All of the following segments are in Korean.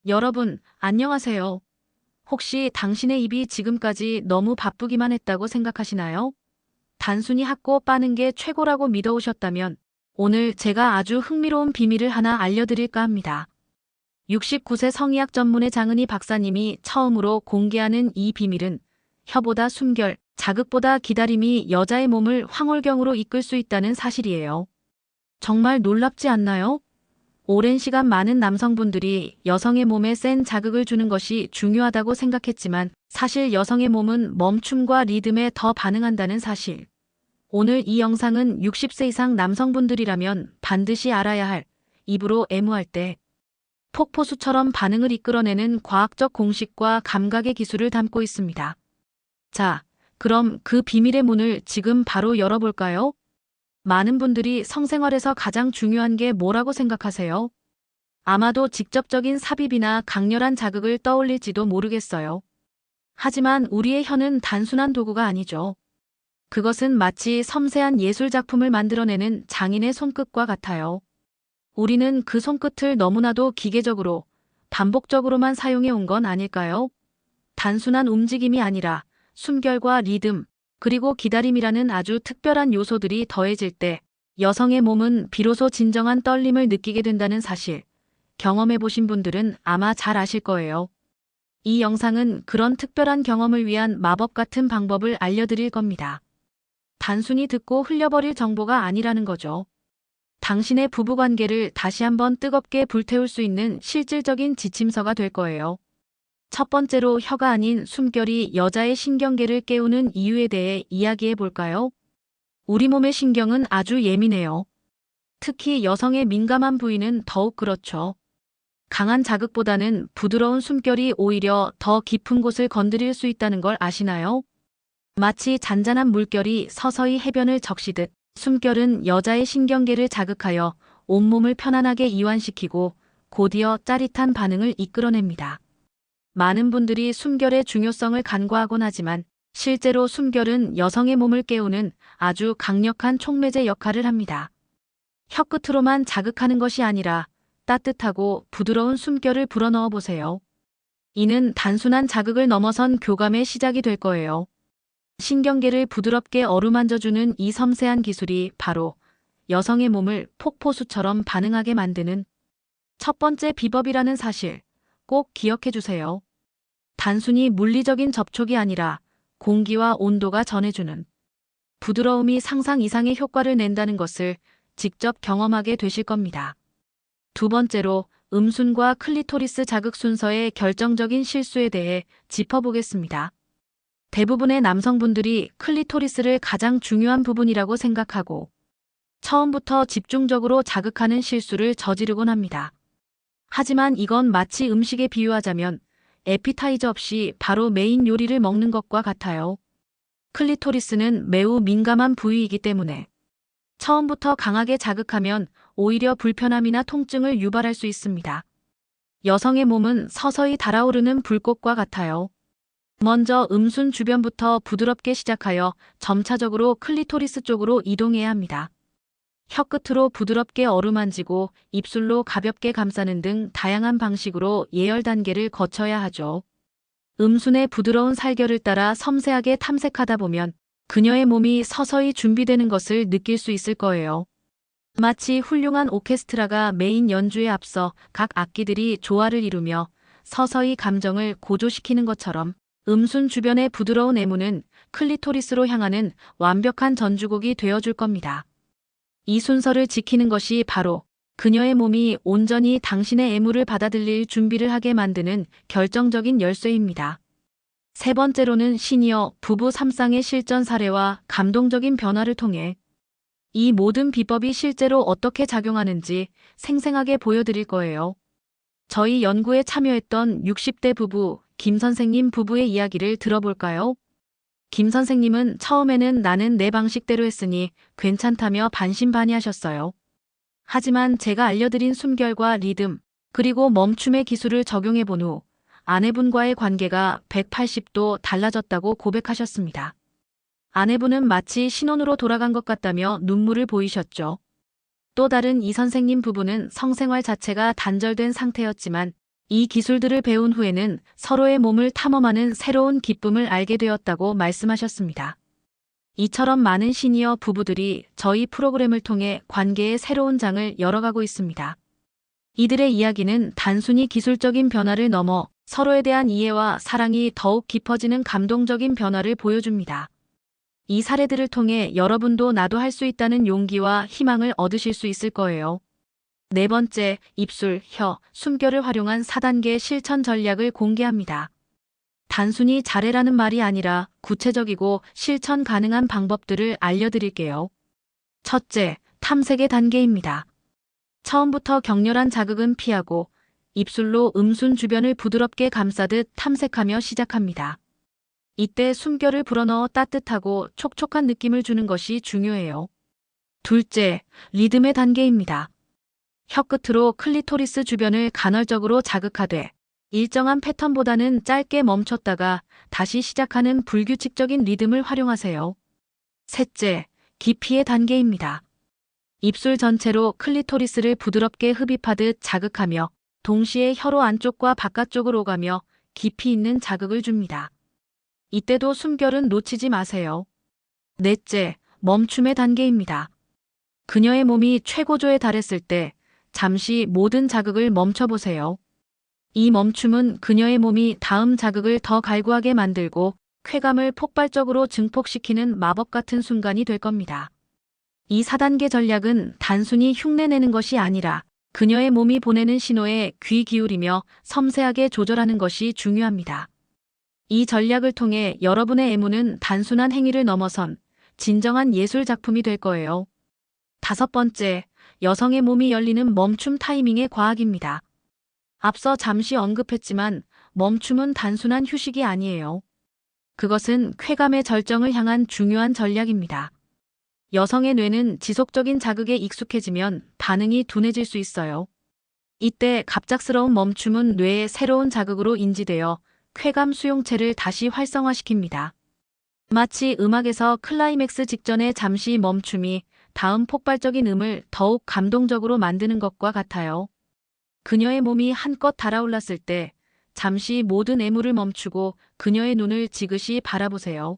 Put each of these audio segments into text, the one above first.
여러분, 안녕하세요. 혹시 당신의 입이 지금까지 너무 바쁘기만 했다고 생각하시나요? 단순히 학고 빠는 게 최고라고 믿어오셨다면 오늘 제가 아주 흥미로운 비밀을 하나 알려드릴까 합니다. 69세 성의학 전문의 장은희 박사님이 처음으로 공개하는 이 비밀은 혀보다 숨결, 자극보다 기다림이 여자의 몸을 황홀경으로 이끌 수 있다는 사실이에요. 정말 놀랍지 않나요? 오랜 시간 많은 남성분들이 여성의 몸에 센 자극을 주는 것이 중요하다고 생각했지만 사실 여성의 몸은 멈춤과 리듬에 더 반응한다는 사실. 오늘 이 영상은 60세 이상 남성분들이라면 반드시 알아야 할 입으로 애무할 때 폭포수처럼 반응을 이끌어내는 과학적 공식과 감각의 기술을 담고 있습니다. 자, 그럼 그 비밀의 문을 지금 바로 열어볼까요? 많은 분들이 성생활에서 가장 중요한 게 뭐라고 생각하세요? 아마도 직접적인 삽입이나 강렬한 자극을 떠올릴지도 모르겠어요. 하지만 우리의 혀는 단순한 도구가 아니죠. 그것은 마치 섬세한 예술작품을 만들어내는 장인의 손끝과 같아요. 우리는 그 손끝을 너무나도 기계적으로, 반복적으로만 사용해 온 건 아닐까요? 단순한 움직임이 아니라 숨결과 리듬, 그리고 기다림이라는 아주 특별한 요소들이 더해질 때 여성의 몸은 비로소 진정한 떨림을 느끼게 된다는 사실, 경험해 보신 분들은 아마 잘 아실 거예요. 이 영상은 그런 특별한 경험을 위한 마법 같은 방법을 알려드릴 겁니다. 단순히 듣고 흘려버릴 정보가 아니라는 거죠. 당신의 부부관계를 다시 한번 뜨겁게 불태울 수 있는 실질적인 지침서가 될 거예요. 첫 번째로 혀가 아닌 숨결이 여자의 신경계를 깨우는 이유에 대해 이야기해 볼까요? 우리 몸의 신경은 아주 예민해요. 특히 여성의 민감한 부위는 더욱 그렇죠. 강한 자극보다는 부드러운 숨결이 오히려 더 깊은 곳을 건드릴 수 있다는 걸 아시나요? 마치 잔잔한 물결이 서서히 해변을 적시듯 숨결은 여자의 신경계를 자극하여 온몸을 편안하게 이완시키고 곧이어 짜릿한 반응을 이끌어냅니다. 많은 분들이 숨결의 중요성을 간과하곤 하지만 실제로 숨결은 여성의 몸을 깨우는 아주 강력한 촉매제 역할을 합니다. 혀끝으로만 자극하는 것이 아니라 따뜻하고 부드러운 숨결을 불어넣어 보세요. 이는 단순한 자극을 넘어선 교감의 시작이 될 거예요. 신경계를 부드럽게 어루만져주는 이 섬세한 기술이 바로 여성의 몸을 폭포수처럼 반응하게 만드는 첫 번째 비법이라는 사실 꼭 기억해 주세요. 단순히 물리적인 접촉이 아니라 공기와 온도가 전해주는 부드러움이 상상 이상의 효과를 낸다는 것을 직접 경험하게 되실 겁니다. 두 번째로 음순과 클리토리스 자극 순서의 결정적인 실수에 대해 짚어보겠습니다. 대부분의 남성분들이 클리토리스를 가장 중요한 부분이라고 생각하고 처음부터 집중적으로 자극하는 실수를 저지르곤 합니다. 하지만 이건 마치 음식에 비유하자면 에피타이저 없이 바로 메인 요리를 먹는 것과 같아요. 클리토리스는 매우 민감한 부위이기 때문에 처음부터 강하게 자극하면 오히려 불편함이나 통증을 유발할 수 있습니다. 여성의 몸은 서서히 달아오르는 불꽃과 같아요. 먼저 음순 주변부터 부드럽게 시작하여 점차적으로 클리토리스 쪽으로 이동해야 합니다. 혀끝으로 부드럽게 어루만지고 입술로 가볍게 감싸는 등 다양한 방식으로 예열 단계를 거쳐야 하죠. 음순의 부드러운 살결을 따라 섬세하게 탐색하다 보면 그녀의 몸이 서서히 준비되는 것을 느낄 수 있을 거예요. 마치 훌륭한 오케스트라가 메인 연주에 앞서 각 악기들이 조화를 이루며 서서히 감정을 고조시키는 것처럼 음순 주변의 부드러운 애무는 클리토리스로 향하는 완벽한 전주곡이 되어줄 겁니다. 이 순서를 지키는 것이 바로 그녀의 몸이 온전히 당신의 애무를 받아들일 준비를 하게 만드는 결정적인 열쇠입니다. 세 번째로는 시니어 부부 3쌍의 실전 사례와 감동적인 변화를 통해 이 모든 비법이 실제로 어떻게 작용하는지 생생하게 보여드릴 거예요. 저희 연구에 참여했던 60대 부부 김 선생님 부부의 이야기를 들어볼까요? 김 선생님은 처음에는 나는 내 방식대로 했으니 괜찮다며 반신반의하셨어요. 하지만 제가 알려드린 숨결과 리듬, 그리고 멈춤의 기술을 적용해본 후 아내분과의 관계가 180도 달라졌다고 고백하셨습니다. 아내분은 마치 신혼으로 돌아간 것 같다며 눈물을 보이셨죠. 또 다른 이 선생님 부부는 성생활 자체가 단절된 상태였지만 이 기술들을 배운 후에는 서로의 몸을 탐험하는 새로운 기쁨을 알게 되었다고 말씀하셨습니다. 이처럼 많은 시니어 부부들이 저희 프로그램을 통해 관계의 새로운 장을 열어가고 있습니다. 이들의 이야기는 단순히 기술적인 변화를 넘어 서로에 대한 이해와 사랑이 더욱 깊어지는 감동적인 변화를 보여줍니다. 이 사례들을 통해 여러분도 나도 할 수 있다는 용기와 희망을 얻으실 수 있을 거예요. 네 번째, 입술, 혀, 숨결을 활용한 4단계 실천 전략을 공개합니다. 단순히 잘해라는 말이 아니라 구체적이고 실천 가능한 방법들을 알려드릴게요. 첫째, 탐색의 단계입니다. 처음부터 격렬한 자극은 피하고 입술로 음순 주변을 부드럽게 감싸듯 탐색하며 시작합니다. 이때 숨결을 불어넣어 따뜻하고 촉촉한 느낌을 주는 것이 중요해요. 둘째, 리듬의 단계입니다. 혀끝으로 클리토리스 주변을 간헐적으로 자극하되 일정한 패턴보다는 짧게 멈췄다가 다시 시작하는 불규칙적인 리듬을 활용하세요. 셋째, 깊이의 단계입니다. 입술 전체로 클리토리스를 부드럽게 흡입하듯 자극하며 동시에 혀로 안쪽과 바깥쪽으로 오가며 깊이 있는 자극을 줍니다. 이때도 숨결은 놓치지 마세요. 넷째, 멈춤의 단계입니다. 그녀의 몸이 최고조에 달했을 때 잠시 모든 자극을 멈춰보세요. 이 멈춤은 그녀의 몸이 다음 자극을 더 갈구하게 만들고 쾌감을 폭발적으로 증폭시키는 마법 같은 순간이 될 겁니다. 이 4단계 전략은 단순히 흉내내는 것이 아니라 그녀의 몸이 보내는 신호에 귀 기울이며 섬세하게 조절하는 것이 중요합니다. 이 전략을 통해 여러분의 애무는 단순한 행위를 넘어선 진정한 예술 작품이 될 거예요. 다섯 번째, 여성의 몸이 열리는 멈춤 타이밍의 과학입니다. 앞서 잠시 언급했지만 멈춤은 단순한 휴식이 아니에요. 그것은 쾌감의 절정을 향한 중요한 전략입니다. 여성의 뇌는 지속적인 자극에 익숙해지면 반응이 둔해질 수 있어요. 이때 갑작스러운 멈춤은 뇌의 새로운 자극으로 인지되어 쾌감 수용체를 다시 활성화시킵니다. 마치 음악에서 클라이맥스 직전에 잠시 멈춤이 다음 폭발적인 음을 더욱 감동적으로 만드는 것과 같아요. 그녀의 몸이 한껏 달아올랐을 때 잠시 모든 애무를 멈추고 그녀의 눈을 지그시 바라보세요.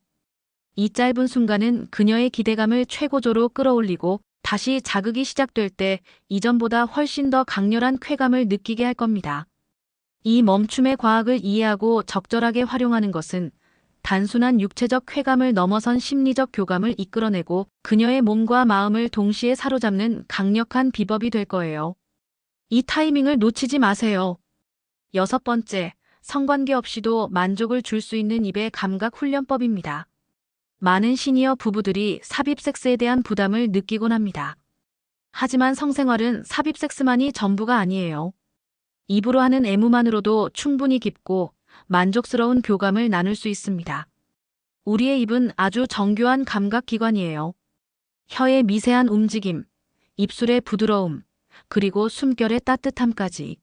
이 짧은 순간은 그녀의 기대감을 최고조로 끌어올리고 다시 자극이 시작될 때 이전보다 훨씬 더 강렬한 쾌감을 느끼게 할 겁니다. 이 멈춤의 과학을 이해하고 적절하게 활용하는 것은 단순한 육체적 쾌감을 넘어선 심리적 교감을 이끌어내고 그녀의 몸과 마음을 동시에 사로잡는 강력한 비법이 될 거예요. 이 타이밍을 놓치지 마세요. 여섯 번째, 성관계 없이도 만족을 줄 수 있는 입의 감각 훈련법입니다. 많은 시니어 부부들이 삽입 섹스에 대한 부담을 느끼곤 합니다. 하지만 성생활은 삽입 섹스만이 전부가 아니에요. 입으로 하는 애무만으로도 충분히 깊고 만족스러운 교감을 나눌 수 있습니다. 우리의 입은 아주 정교한 감각 기관이에요. 혀의 미세한 움직임, 입술의 부드러움, 그리고 숨결의 따뜻함까지.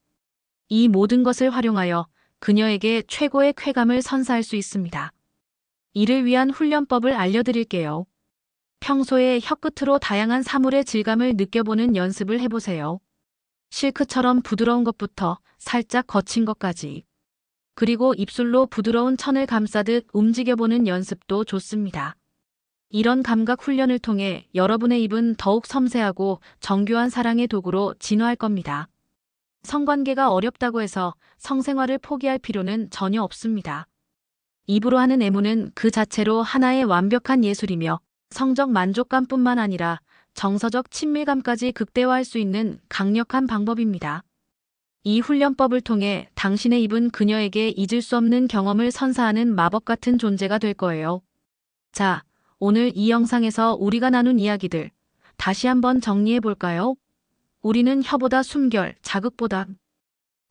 이 모든 것을 활용하여 그녀에게 최고의 쾌감을 선사할 수 있습니다. 이를 위한 훈련법을 알려드릴게요. 평소에 혀끝으로 다양한 사물의 질감을 느껴보는 연습을 해보세요. 실크처럼 부드러운 것부터 살짝 거친 것까지. 그리고 입술로 부드러운 천을 감싸듯 움직여보는 연습도 좋습니다. 이런 감각 훈련을 통해 여러분의 입은 더욱 섬세하고 정교한 사랑의 도구로 진화할 겁니다. 성관계가 어렵다고 해서 성생활을 포기할 필요는 전혀 없습니다. 입으로 하는 애무는 그 자체로 하나의 완벽한 예술이며 성적 만족감뿐만 아니라 정서적 친밀감까지 극대화할 수 있는 강력한 방법입니다. 이 훈련법을 통해 당신의 입은 그녀에게 잊을 수 없는 경험을 선사하는 마법 같은 존재가 될 거예요. 자, 오늘 이 영상에서 우리가 나눈 이야기들 다시 한번 정리해 볼까요? 우리는 혀보다 숨결, 자극보다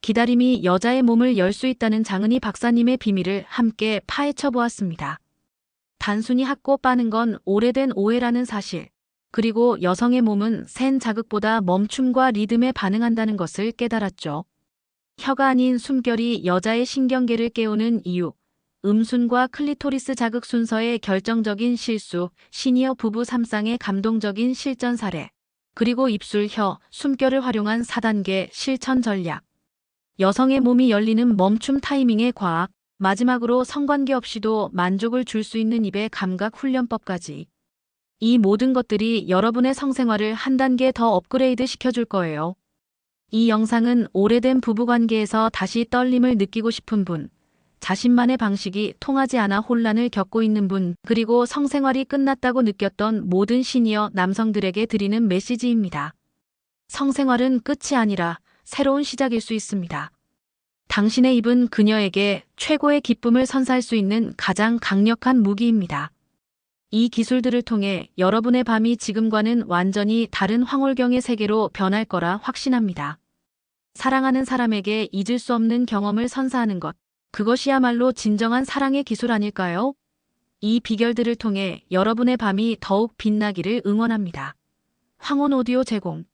기다림이 여자의 몸을 열 수 있다는 장은희 박사님의 비밀을 함께 파헤쳐 보았습니다. 단순히 학고 빠는 건 오래된 오해라는 사실, 그리고 여성의 몸은 센 자극보다 멈춤과 리듬에 반응한다는 것을 깨달았죠. 혀가 아닌 숨결이 여자의 신경계를 깨우는 이유, 음순과 클리토리스 자극 순서의 결정적인 실수, 시니어 부부 3쌍의 감동적인 실전 사례, 그리고 입술, 혀, 숨결을 활용한 4단계 실천 전략. 여성의 몸이 열리는 멈춤 타이밍의 과학, 마지막으로 성관계 없이도 만족을 줄 수 있는 입의 감각 훈련법까지. 이 모든 것들이 여러분의 성생활을 한 단계 더 업그레이드 시켜줄 거예요. 이 영상은 오래된 부부관계에서 다시 떨림을 느끼고 싶은 분, 자신만의 방식이 통하지 않아 혼란을 겪고 있는 분, 그리고 성생활이 끝났다고 느꼈던 모든 시니어 남성들에게 드리는 메시지입니다. 성생활은 끝이 아니라 새로운 시작일 수 있습니다. 당신의 입은 그녀에게 최고의 기쁨을 선사할 수 있는 가장 강력한 무기입니다. 이 기술들을 통해 여러분의 밤이 지금과는 완전히 다른 황홀경의 세계로 변할 거라 확신합니다. 사랑하는 사람에게 잊을 수 없는 경험을 선사하는 것, 그것이야말로 진정한 사랑의 기술 아닐까요? 이 비결들을 통해 여러분의 밤이 더욱 빛나기를 응원합니다. 황혼 오디오 제공.